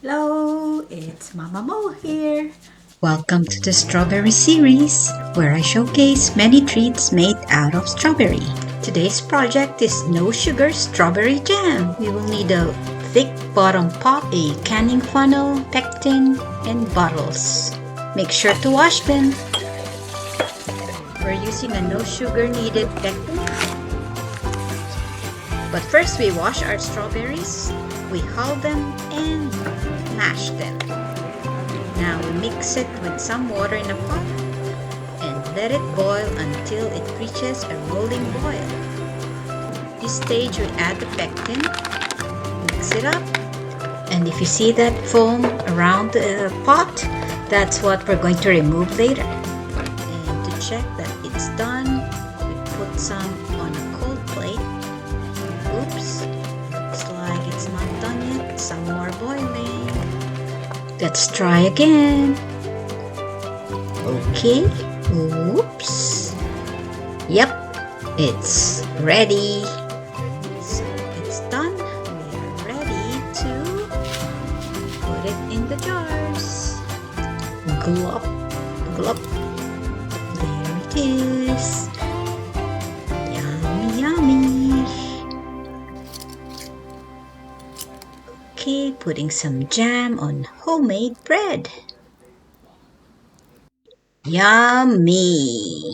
Hello, it's Mama Mo here. Welcome to the Strawberry series, where I showcase many treats made out of strawberry. Today's project is no sugar strawberry jam. We will need a thick bottom pot, a canning funnel, pectin, and bottles. Make sure to wash them. We're using a no sugar needed pectin. But first we wash our strawberries, we hull them and mash them. Now we mix it with some water in a pot and let it boil until it reaches a rolling boil. This stage we add the pectin, mix it up, and if you see that foam around the pot, that's what we're going to remove later. And to check that it's done, we put some on a cold plate. Oops, looks like it's not done yet, some more boiling. Let's try again. Okay, oops. Yep, it's ready. So it's done. We are ready to put it in the jars. Glop, glop. There it is. Yummy, yummy. Okay, putting some jam on homemade bread. Yummy!